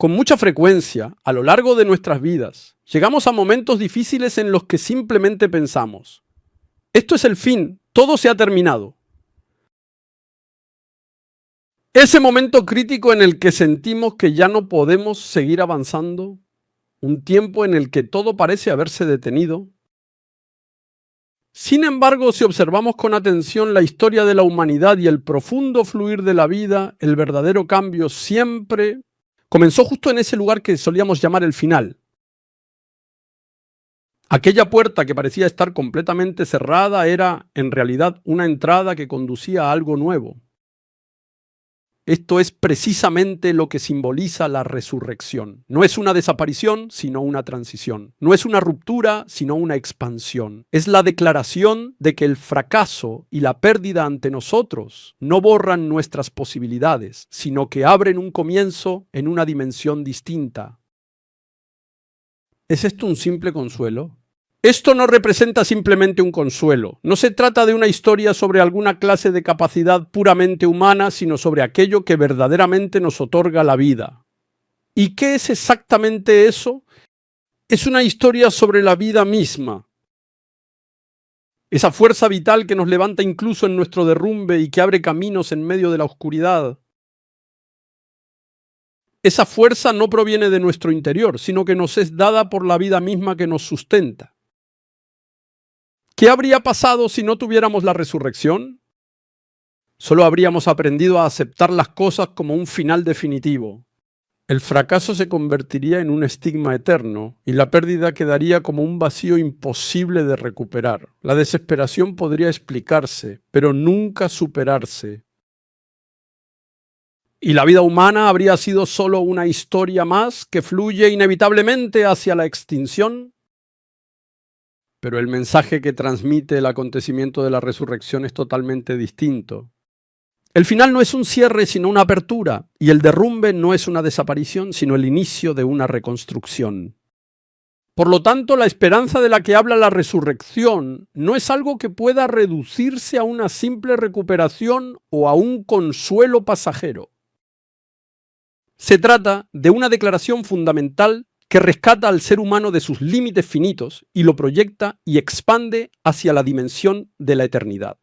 Con mucha frecuencia, a lo largo de nuestras vidas, llegamos a momentos difíciles en los que simplemente pensamos: esto es el fin, todo se ha terminado. Ese momento crítico en el que sentimos que ya no podemos seguir avanzando, un tiempo en el que todo parece haberse detenido. Sin embargo, si observamos con atención la historia de la humanidad y el profundo fluir de la vida, el verdadero cambio siempre comenzó justo en ese lugar que solíamos llamar el final. Aquella puerta que parecía estar completamente cerrada era, en realidad, una entrada que conducía a algo nuevo. Esto es precisamente lo que simboliza la resurrección. No es una desaparición, sino una transición. No es una ruptura, sino una expansión. Es la declaración de que el fracaso y la pérdida ante nosotros no borran nuestras posibilidades, sino que abren un comienzo en una dimensión distinta. ¿Es esto un simple consuelo? Esto no representa simplemente un consuelo. No se trata de una historia sobre alguna clase de capacidad puramente humana, sino sobre aquello que verdaderamente nos otorga la vida. ¿Y qué es exactamente eso? Es una historia sobre la vida misma. Esa fuerza vital que nos levanta incluso en nuestro derrumbe y que abre caminos en medio de la oscuridad. Esa fuerza no proviene de nuestro interior, sino que nos es dada por la vida misma que nos sustenta. ¿Qué habría pasado si no tuviéramos la resurrección? Solo habríamos aprendido a aceptar las cosas como un final definitivo. El fracaso se convertiría en un estigma eterno y la pérdida quedaría como un vacío imposible de recuperar. La desesperación podría explicarse, pero nunca superarse. Y la vida humana habría sido solo una historia más que fluye inevitablemente hacia la extinción. Pero el mensaje que transmite el acontecimiento de la resurrección es totalmente distinto. El final no es un cierre, sino una apertura, y el derrumbe no es una desaparición, sino el inicio de una reconstrucción. Por lo tanto, la esperanza de la que habla la resurrección no es algo que pueda reducirse a una simple recuperación o a un consuelo pasajero. Se trata de una declaración fundamental que rescata al ser humano de sus límites finitos y lo proyecta y expande hacia la dimensión de la eternidad.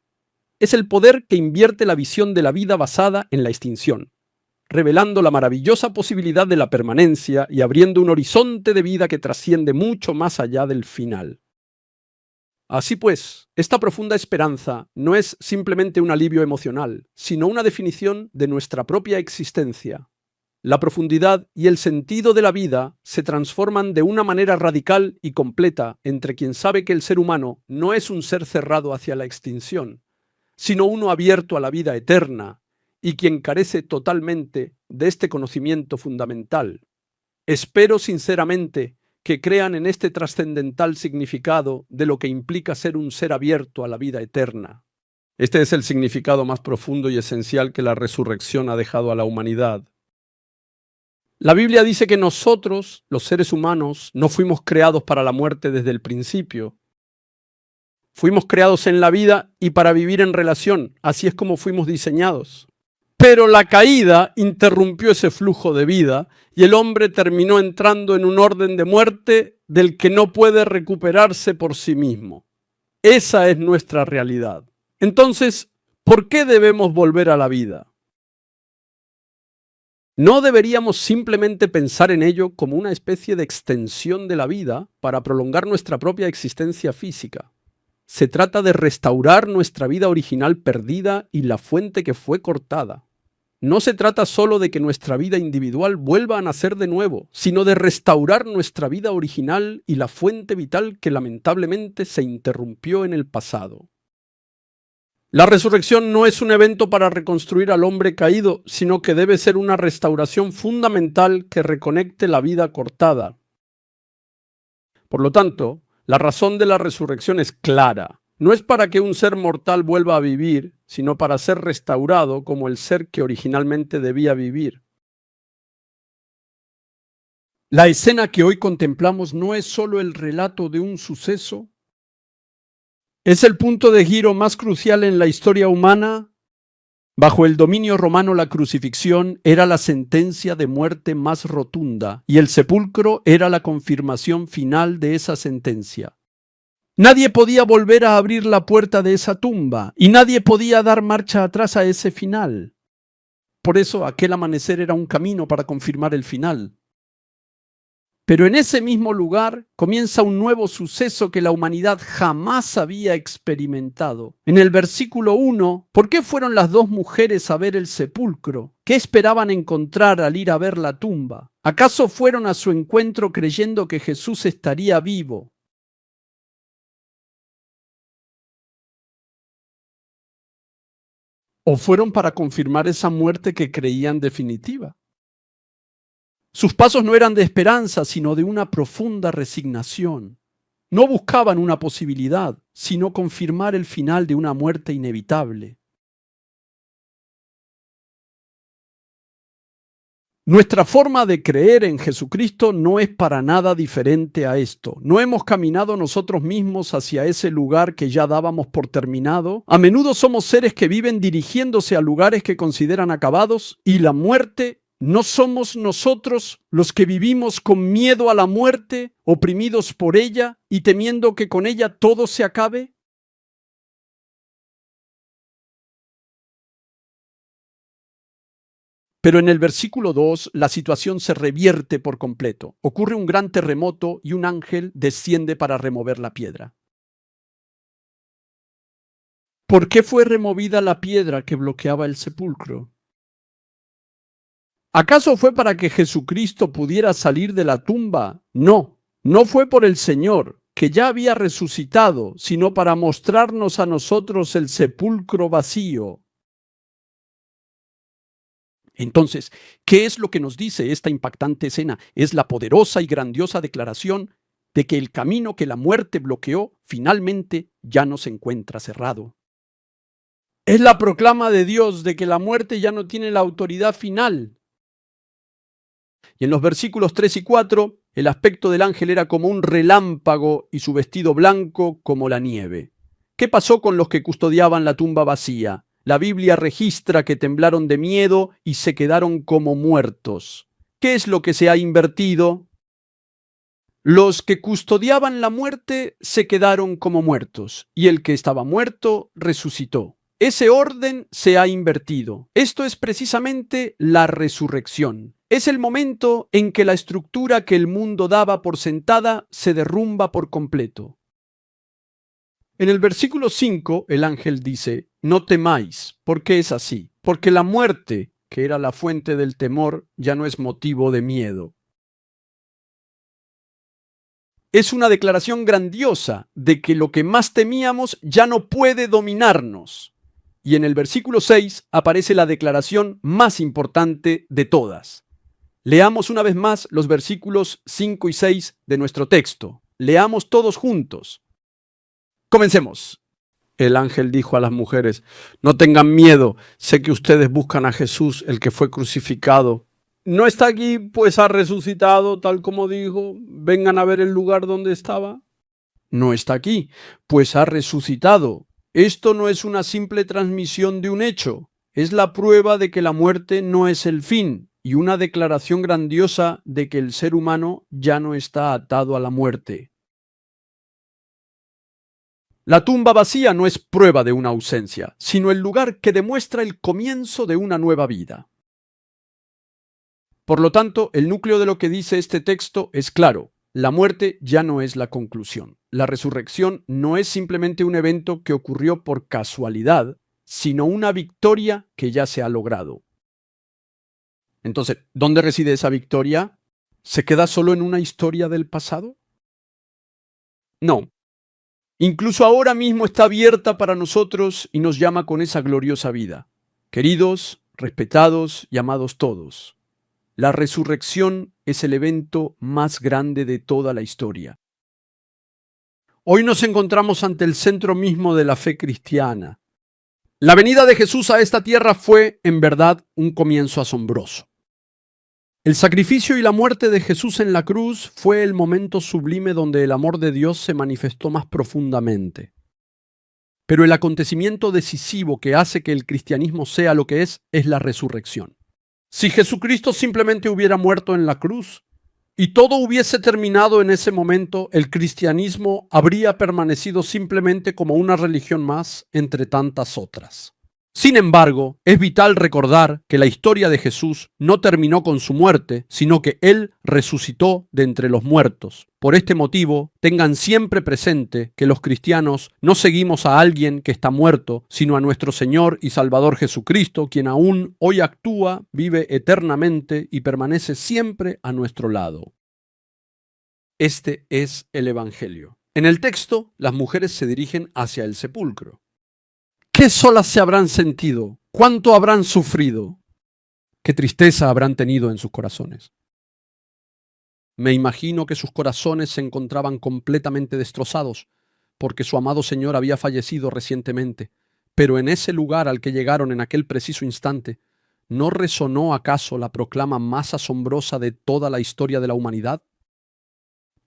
Es el poder que invierte la visión de la vida basada en la extinción, revelando la maravillosa posibilidad de la permanencia y abriendo un horizonte de vida que trasciende mucho más allá del final. Así pues, esta profunda esperanza no es simplemente un alivio emocional, sino una definición de nuestra propia existencia. La profundidad y el sentido de la vida se transforman de una manera radical y completa entre quien sabe que el ser humano no es un ser cerrado hacia la extinción, sino uno abierto a la vida eterna, y quien carece totalmente de este conocimiento fundamental. Espero sinceramente que crean en este trascendental significado de lo que implica ser un ser abierto a la vida eterna. Este es el significado más profundo y esencial que la resurrección ha dejado a la humanidad. La Biblia dice que nosotros, los seres humanos, no fuimos creados para la muerte desde el principio. Fuimos creados en la vida y para vivir en relación, así es como fuimos diseñados. Pero la caída interrumpió ese flujo de vida y el hombre terminó entrando en un orden de muerte del que no puede recuperarse por sí mismo. Esa es nuestra realidad. Entonces, ¿por qué debemos volver a la vida? ¿No deberíamos simplemente pensar en ello como una especie de extensión de la vida para prolongar nuestra propia existencia física? Se trata de restaurar nuestra vida original perdida y la fuente que fue cortada. No se trata solo de que nuestra vida individual vuelva a nacer de nuevo, sino de restaurar nuestra vida original y la fuente vital que lamentablemente se interrumpió en el pasado. La resurrección no es un evento para reconstruir al hombre caído, sino que debe ser una restauración fundamental que reconecte la vida cortada. Por lo tanto, la razón de la resurrección es clara. No es para que un ser mortal vuelva a vivir, sino para ser restaurado como el ser que originalmente debía vivir. La escena que hoy contemplamos no es solo el relato de un suceso, es el punto de giro más crucial en la historia humana. Bajo el dominio romano, la crucifixión era la sentencia de muerte más rotunda y el sepulcro era la confirmación final de esa sentencia. Nadie podía volver a abrir la puerta de esa tumba y nadie podía dar marcha atrás a ese final. Por eso aquel amanecer era un camino para confirmar el final. Pero en ese mismo lugar comienza un nuevo suceso que la humanidad jamás había experimentado. En el versículo 1, ¿por qué fueron las dos mujeres a ver el sepulcro? ¿Qué esperaban encontrar al ir a ver la tumba? ¿Acaso fueron a su encuentro creyendo que Jesús estaría vivo? ¿O fueron para confirmar esa muerte que creían definitiva? Sus pasos no eran de esperanza, sino de una profunda resignación. No buscaban una posibilidad, sino confirmar el final de una muerte inevitable. Nuestra forma de creer en Jesucristo no es para nada diferente a esto. No hemos caminado nosotros mismos hacia ese lugar que ya dábamos por terminado. A menudo somos seres que viven dirigiéndose a lugares que consideran acabados y la muerte. ¿No somos nosotros los que vivimos con miedo a la muerte, oprimidos por ella y temiendo que con ella todo se acabe? Pero en el versículo 2 la situación se revierte por completo. Ocurre un gran terremoto y un ángel desciende para remover la piedra. ¿Por qué fue removida la piedra que bloqueaba el sepulcro? ¿Acaso fue para que Jesucristo pudiera salir de la tumba? No, no fue por el Señor, que ya había resucitado, sino para mostrarnos a nosotros el sepulcro vacío. Entonces, ¿qué es lo que nos dice esta impactante escena? Es la poderosa y grandiosa declaración de que el camino que la muerte bloqueó finalmente ya no se encuentra cerrado. Es la proclama de Dios de que la muerte ya no tiene la autoridad final. Y en los versículos 3 y 4, el aspecto del ángel era como un relámpago y su vestido blanco como la nieve. ¿Qué pasó con los que custodiaban la tumba vacía? La Biblia registra que temblaron de miedo y se quedaron como muertos. ¿Qué es lo que se ha invertido? Los que custodiaban la muerte se quedaron como muertos, y el que estaba muerto resucitó. Ese orden se ha invertido. Esto es precisamente la resurrección. Es el momento en que la estructura que el mundo daba por sentada se derrumba por completo. En el versículo 5, el ángel dice, no temáis. ¿Por qué es así? Porque la muerte, que era la fuente del temor, ya no es motivo de miedo. Es una declaración grandiosa de que lo que más temíamos ya no puede dominarnos. Y en el versículo 6 aparece la declaración más importante de todas. Leamos una vez más los versículos 5 y 6 de nuestro texto. Leamos todos juntos. Comencemos. El ángel dijo a las mujeres, no tengan miedo, sé que ustedes buscan a Jesús, el que fue crucificado. No está aquí, pues ha resucitado, tal como dijo. Vengan a ver el lugar donde estaba. No está aquí, pues ha resucitado. Esto no es una simple transmisión de un hecho, es la prueba de que la muerte no es el fin y una declaración grandiosa de que el ser humano ya no está atado a la muerte. La tumba vacía no es prueba de una ausencia, sino el lugar que demuestra el comienzo de una nueva vida. Por lo tanto, el núcleo de lo que dice este texto es claro. La muerte ya no es la conclusión. La resurrección no es simplemente un evento que ocurrió por casualidad, sino una victoria que ya se ha logrado. Entonces, ¿dónde reside esa victoria? ¿Se queda solo en una historia del pasado? No. Incluso ahora mismo está abierta para nosotros y nos llama con esa gloriosa vida. Queridos, respetados y amados todos, la resurrección es el evento más grande de toda la historia. Hoy nos encontramos ante el centro mismo de la fe cristiana. La venida de Jesús a esta tierra fue, en verdad, un comienzo asombroso. El sacrificio y la muerte de Jesús en la cruz fue el momento sublime donde el amor de Dios se manifestó más profundamente. Pero el acontecimiento decisivo que hace que el cristianismo sea lo que es la resurrección. Si Jesucristo simplemente hubiera muerto en la cruz y todo hubiese terminado en ese momento, el cristianismo habría permanecido simplemente como una religión más entre tantas otras. Sin embargo, es vital recordar que la historia de Jesús no terminó con su muerte, sino que Él resucitó de entre los muertos. Por este motivo, tengan siempre presente que los cristianos no seguimos a alguien que está muerto, sino a nuestro Señor y Salvador Jesucristo, quien aún hoy actúa, vive eternamente y permanece siempre a nuestro lado. Este es el Evangelio. En el texto, las mujeres se dirigen hacia el sepulcro. ¿Qué solas se habrán sentido? ¿Cuánto habrán sufrido? ¿Qué tristeza habrán tenido en sus corazones? Me imagino que sus corazones se encontraban completamente destrozados, porque su amado Señor había fallecido recientemente. Pero en ese lugar al que llegaron en aquel preciso instante, ¿no resonó acaso la proclama más asombrosa de toda la historia de la humanidad?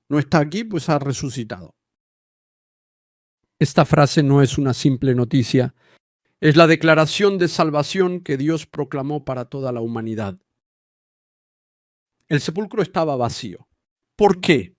No está aquí, pues ha resucitado. Esta frase no es una simple noticia, es la declaración de salvación que Dios proclamó para toda la humanidad. El sepulcro estaba vacío. ¿Por qué?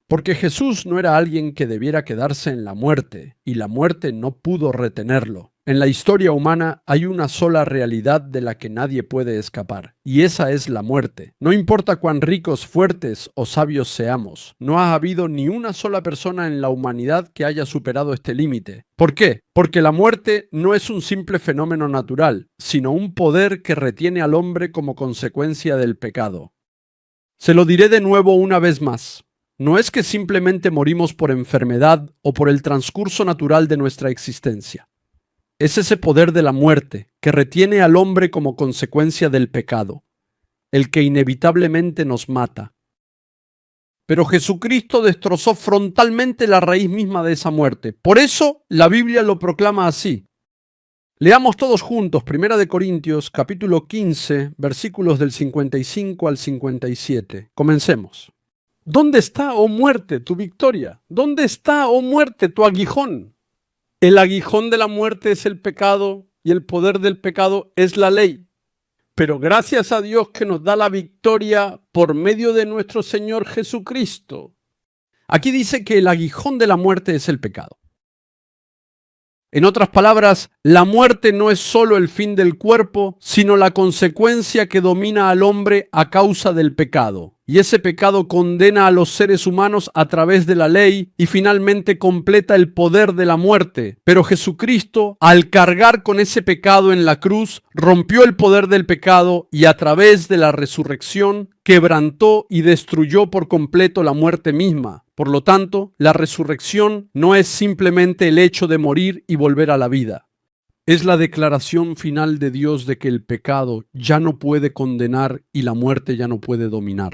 Porque Jesús no era alguien que debiera quedarse en la muerte, y la muerte no pudo retenerlo. En la historia humana hay una sola realidad de la que nadie puede escapar, y esa es la muerte. No importa cuán ricos, fuertes o sabios seamos, no ha habido ni una sola persona en la humanidad que haya superado este límite. ¿Por qué? Porque la muerte no es un simple fenómeno natural, sino un poder que retiene al hombre como consecuencia del pecado. Se lo diré de nuevo una vez más. No es que simplemente morimos por enfermedad o por el transcurso natural de nuestra existencia. Es ese poder de la muerte que retiene al hombre como consecuencia del pecado, el que inevitablemente nos mata. Pero Jesucristo destrozó frontalmente la raíz misma de esa muerte. Por eso la Biblia lo proclama así. Leamos todos juntos 1 Corintios capítulo 15, versículos del 55 al 57. Comencemos. ¿Dónde está, oh muerte, tu victoria? ¿Dónde está, oh muerte, tu aguijón? El aguijón de la muerte es el pecado y el poder del pecado es la ley. Pero gracias a Dios que nos da la victoria por medio de nuestro Señor Jesucristo. Aquí dice que el aguijón de la muerte es el pecado. En otras palabras, la muerte no es solo el fin del cuerpo, sino la consecuencia que domina al hombre a causa del pecado. Y ese pecado condena a los seres humanos a través de la ley y finalmente completa el poder de la muerte. Pero Jesucristo, al cargar con ese pecado en la cruz, rompió el poder del pecado y a través de la resurrección quebrantó y destruyó por completo la muerte misma. Por lo tanto, la resurrección no es simplemente el hecho de morir y volver a la vida. Es la declaración final de Dios de que el pecado ya no puede condenar y la muerte ya no puede dominar.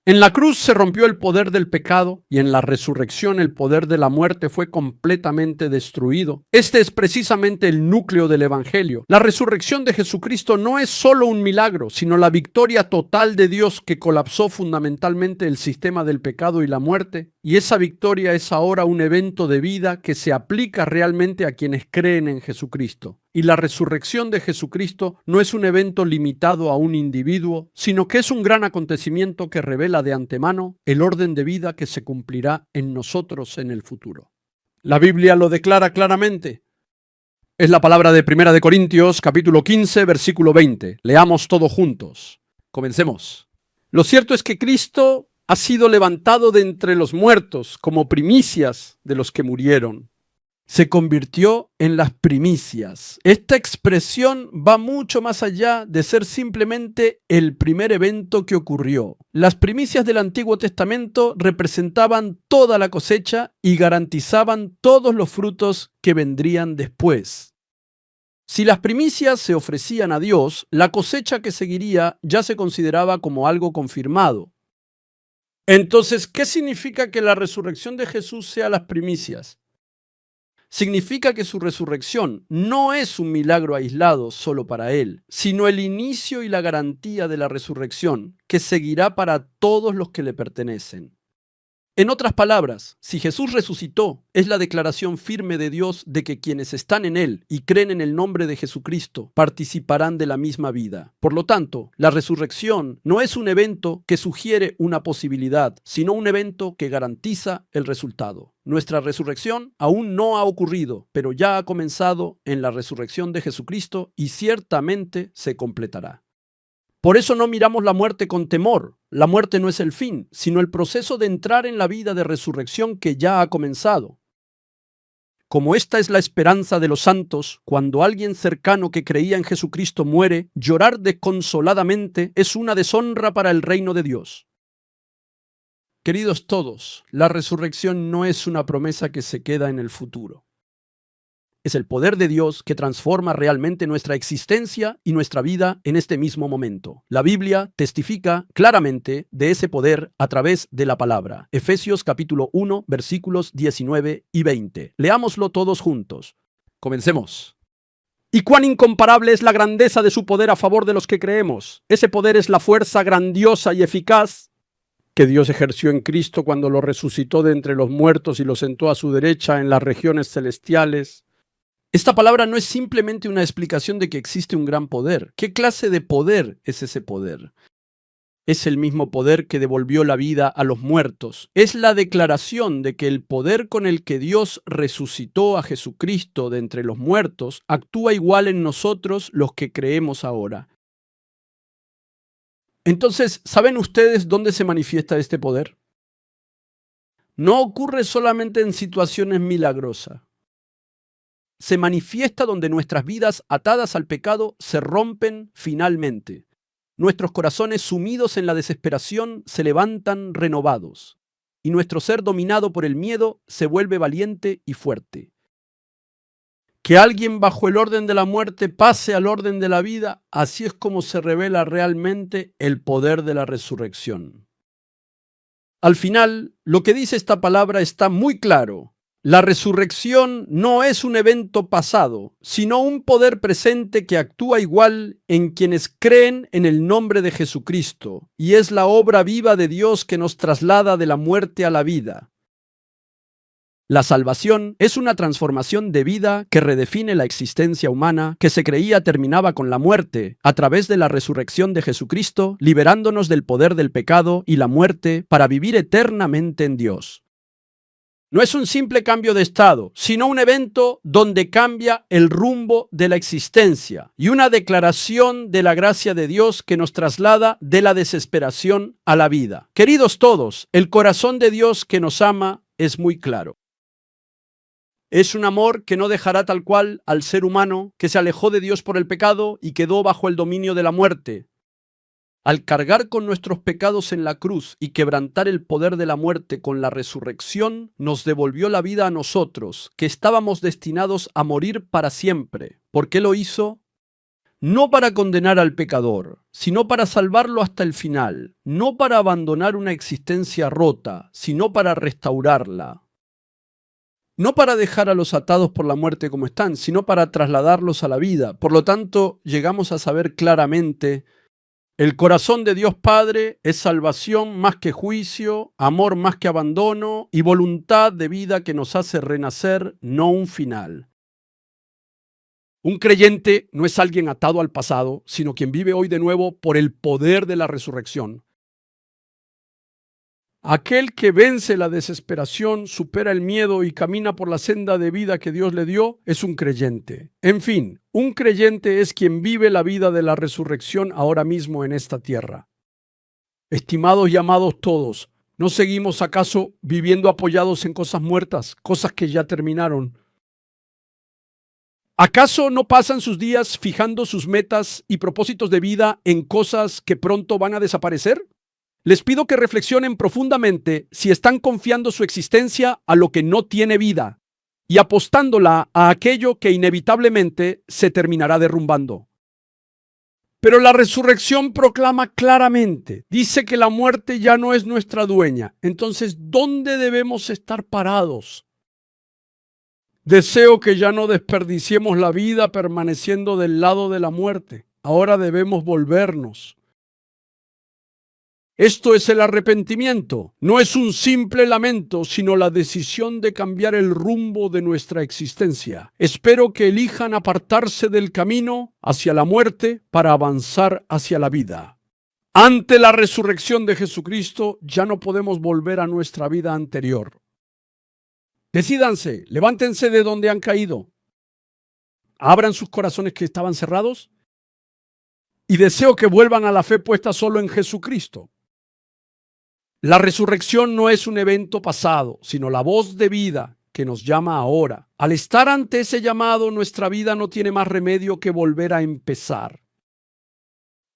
En la cruz se rompió el poder del pecado y en la resurrección el poder de la muerte fue completamente destruido. Este es precisamente el núcleo del Evangelio. La resurrección de Jesucristo no es solo un milagro, sino la victoria total de Dios que colapsó fundamentalmente el sistema del pecado y la muerte. Y esa victoria es ahora un evento de vida que se aplica realmente a quienes creen en Jesucristo. Y la resurrección de Jesucristo no es un evento limitado a un individuo, sino que es un gran acontecimiento que revela de antemano el orden de vida que se cumplirá en nosotros en el futuro. La Biblia lo declara claramente. Es la palabra de 1 Corintios, capítulo 15, versículo 20. Leamos todos juntos. Comencemos. Lo cierto es que Cristo ha sido levantado de entre los muertos como primicias de los que murieron. Se convirtió en las primicias. Esta expresión va mucho más allá de ser simplemente el primer evento que ocurrió. Las primicias del Antiguo Testamento representaban toda la cosecha y garantizaban todos los frutos que vendrían después. Si las primicias se ofrecían a Dios, la cosecha que seguiría ya se consideraba como algo confirmado. Entonces, ¿qué significa que la resurrección de Jesús sea las primicias? Significa que su resurrección no es un milagro aislado solo para Él, sino el inicio y la garantía de la resurrección que seguirá para todos los que le pertenecen. En otras palabras, si Jesús resucitó, es la declaración firme de Dios de que quienes están en Él y creen en el nombre de Jesucristo participarán de la misma vida. Por lo tanto, la resurrección no es un evento que sugiere una posibilidad, sino un evento que garantiza el resultado. Nuestra resurrección aún no ha ocurrido, pero ya ha comenzado en la resurrección de Jesucristo y ciertamente se completará. Por eso no miramos la muerte con temor. La muerte no es el fin, sino el proceso de entrar en la vida de resurrección que ya ha comenzado. Como esta es la esperanza de los santos, cuando alguien cercano que creía en Jesucristo muere, llorar desconsoladamente es una deshonra para el reino de Dios. Queridos todos, la resurrección no es una promesa que se queda en el futuro. Es el poder de Dios que transforma realmente nuestra existencia y nuestra vida en este mismo momento. La Biblia testifica claramente de ese poder a través de la palabra. Efesios capítulo 1, versículos 19 y 20. Leámoslo todos juntos. Comencemos. ¿Y cuán incomparable es la grandeza de su poder a favor de los que creemos? Ese poder es la fuerza grandiosa y eficaz que Dios ejerció en Cristo cuando lo resucitó de entre los muertos y lo sentó a su derecha en las regiones celestiales. Esta palabra no es simplemente una explicación de que existe un gran poder. ¿Qué clase de poder es ese poder? Es el mismo poder que devolvió la vida a los muertos. Es la declaración de que el poder con el que Dios resucitó a Jesucristo de entre los muertos actúa igual en nosotros los que creemos ahora. Entonces, ¿saben ustedes dónde se manifiesta este poder? No ocurre solamente en situaciones milagrosas. Se manifiesta donde nuestras vidas atadas al pecado se rompen finalmente. Nuestros corazones sumidos en la desesperación se levantan renovados, y nuestro ser dominado por el miedo se vuelve valiente y fuerte. Que alguien bajo el orden de la muerte pase al orden de la vida, así es como se revela realmente el poder de la resurrección. Al final, lo que dice esta palabra está muy claro. La resurrección no es un evento pasado, sino un poder presente que actúa igual en quienes creen en el nombre de Jesucristo, y es la obra viva de Dios que nos traslada de la muerte a la vida. La salvación es una transformación de vida que redefine la existencia humana que se creía terminaba con la muerte a través de la resurrección de Jesucristo, liberándonos del poder del pecado y la muerte para vivir eternamente en Dios. No es un simple cambio de estado, sino un evento donde cambia el rumbo de la existencia y una declaración de la gracia de Dios que nos traslada de la desesperación a la vida. Queridos todos, el corazón de Dios que nos ama es muy claro. Es un amor que no dejará tal cual al ser humano que se alejó de Dios por el pecado y quedó bajo el dominio de la muerte. Al cargar con nuestros pecados en la cruz y quebrantar el poder de la muerte con la resurrección, nos devolvió la vida a nosotros, que estábamos destinados a morir para siempre. ¿Por qué lo hizo? No para condenar al pecador, sino para salvarlo hasta el final, no para abandonar una existencia rota, sino para restaurarla. No para dejar a los atados por la muerte como están, sino para trasladarlos a la vida. Por lo tanto, llegamos a saber claramente: el corazón de Dios Padre es salvación más que juicio, amor más que abandono y voluntad de vida que nos hace renacer, no un final. Un creyente no es alguien atado al pasado, sino quien vive hoy de nuevo por el poder de la resurrección. Aquel que vence la desesperación, supera el miedo y camina por la senda de vida que Dios le dio, es un creyente. En fin, un creyente es quien vive la vida de la resurrección ahora mismo en esta tierra. Estimados y amados todos, ¿no seguimos acaso viviendo apoyados en cosas muertas, cosas que ya terminaron? ¿Acaso no pasan sus días fijando sus metas y propósitos de vida en cosas que pronto van a desaparecer? Les pido que reflexionen profundamente si están confiando su existencia a lo que no tiene vida y apostándola a aquello que inevitablemente se terminará derrumbando. Pero la resurrección proclama claramente, dice que la muerte ya no es nuestra dueña. Entonces, ¿dónde debemos estar parados? Deseo que ya no desperdiciemos la vida permaneciendo del lado de la muerte. Ahora debemos volvernos Esto es el arrepentimiento. No es un simple lamento, sino la decisión de cambiar el rumbo de nuestra existencia. Espero que elijan apartarse del camino hacia la muerte para avanzar hacia la vida. Ante la resurrección de Jesucristo, ya no podemos volver a nuestra vida anterior. Decídanse, levántense de donde han caído. Abran sus corazones que estaban cerrados y deseo que vuelvan a la fe puesta solo en Jesucristo. La resurrección no es un evento pasado, sino la voz de vida que nos llama ahora. Al estar ante ese llamado, nuestra vida no tiene más remedio que volver a empezar.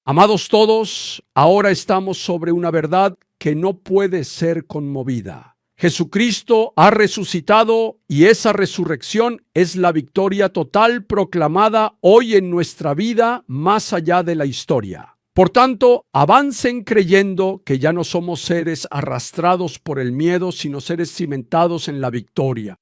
Amados todos, ahora estamos sobre una verdad que no puede ser conmovida. Jesucristo ha resucitado y esa resurrección es la victoria total proclamada hoy en nuestra vida más allá de la historia. Por tanto, avancen creyendo que ya no somos seres arrastrados por el miedo, sino seres cimentados en la victoria.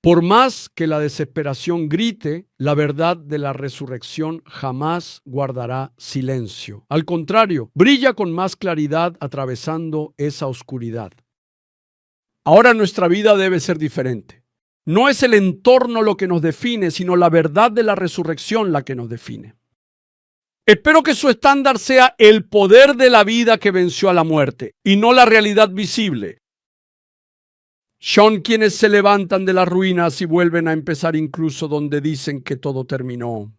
Por más que la desesperación grite, la verdad de la resurrección jamás guardará silencio. Al contrario, brilla con más claridad atravesando esa oscuridad. Ahora nuestra vida debe ser diferente. No es el entorno lo que nos define, sino la verdad de la resurrección la que nos define. Espero que su estándar sea el poder de la vida que venció a la muerte y no la realidad visible. Son quienes se levantan de las ruinas y vuelven a empezar incluso donde dicen que todo terminó.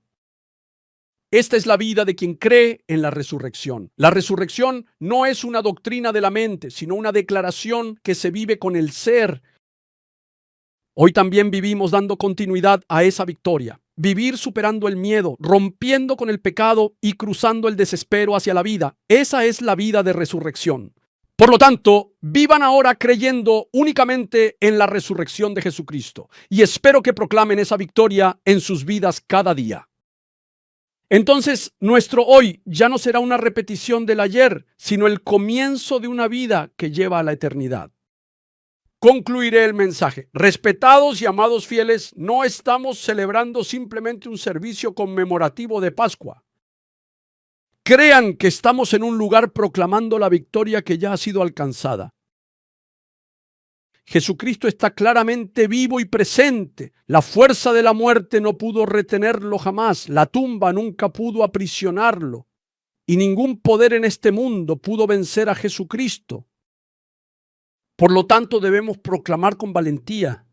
Esta es la vida de quien cree en la resurrección. La resurrección no es una doctrina de la mente, sino una declaración que se vive con el ser. Hoy también vivimos dando continuidad a esa victoria. Vivir superando el miedo, rompiendo con el pecado y cruzando el desespero hacia la vida. Esa es la vida de resurrección. Por lo tanto, vivan ahora creyendo únicamente en la resurrección de Jesucristo. Y espero que proclamen esa victoria en sus vidas cada día. Entonces, nuestro hoy ya no será una repetición del ayer, sino el comienzo de una vida que lleva a la eternidad. Concluiré el mensaje. Respetados y amados fieles, no estamos celebrando simplemente un servicio conmemorativo de Pascua. Crean que estamos en un lugar proclamando la victoria que ya ha sido alcanzada. Jesucristo está claramente vivo y presente. La fuerza de la muerte no pudo retenerlo jamás. La tumba nunca pudo aprisionarlo. Y ningún poder en este mundo pudo vencer a Jesucristo. Por lo tanto, debemos proclamar con valentía: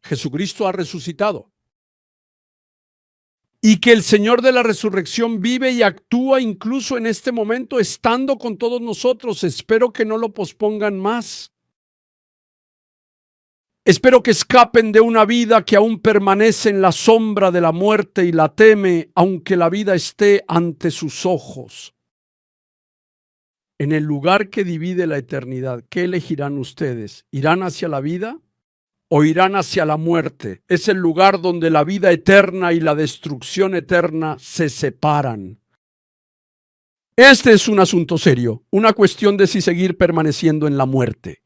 Jesucristo ha resucitado. Y que el Señor de la resurrección vive y actúa incluso en este momento, estando con todos nosotros. Espero que no lo pospongan más. Espero que escapen de una vida que aún permanece en la sombra de la muerte y la teme, aunque la vida esté ante sus ojos. En el lugar que divide la eternidad, ¿qué elegirán ustedes? ¿Irán hacia la vida o irán hacia la muerte? Es el lugar donde la vida eterna y la destrucción eterna se separan. Este es un asunto serio, una cuestión de si seguir permaneciendo en la muerte.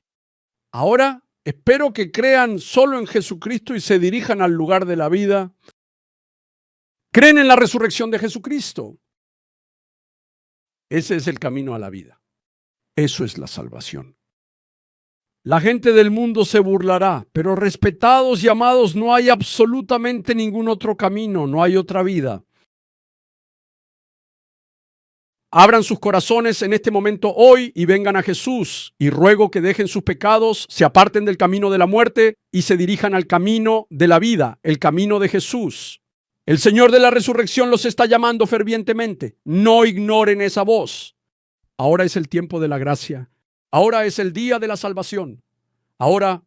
Ahora, espero que crean solo en Jesucristo y se dirijan al lugar de la vida. ¿Creen en la resurrección de Jesucristo? Ese es el camino a la vida. Eso es la salvación. La gente del mundo se burlará, pero respetados y amados, no hay absolutamente ningún otro camino, no hay otra vida. Abran sus corazones en este momento hoy y vengan a Jesús, y ruego que dejen sus pecados, se aparten del camino de la muerte y se dirijan al camino de la vida, el camino de Jesús. El Señor de la resurrección los está llamando fervientemente. No ignoren esa voz. Ahora es el tiempo de la gracia. Ahora es el día de la salvación. Ahora,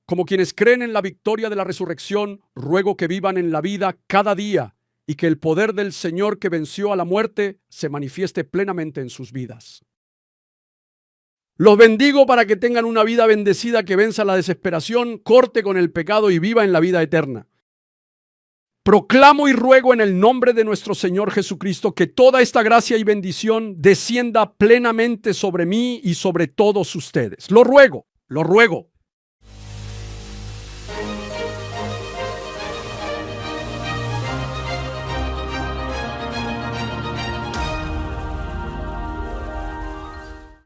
como quienes creen en la victoria de la resurrección, ruego que vivan en la vida cada día y que el poder del Señor que venció a la muerte se manifieste plenamente en sus vidas. Los bendigo para que tengan una vida bendecida que venza la desesperación, corte con el pecado y viva en la vida eterna. Proclamo y ruego en el nombre de nuestro Señor Jesucristo que toda esta gracia y bendición descienda plenamente sobre mí y sobre todos ustedes. Lo ruego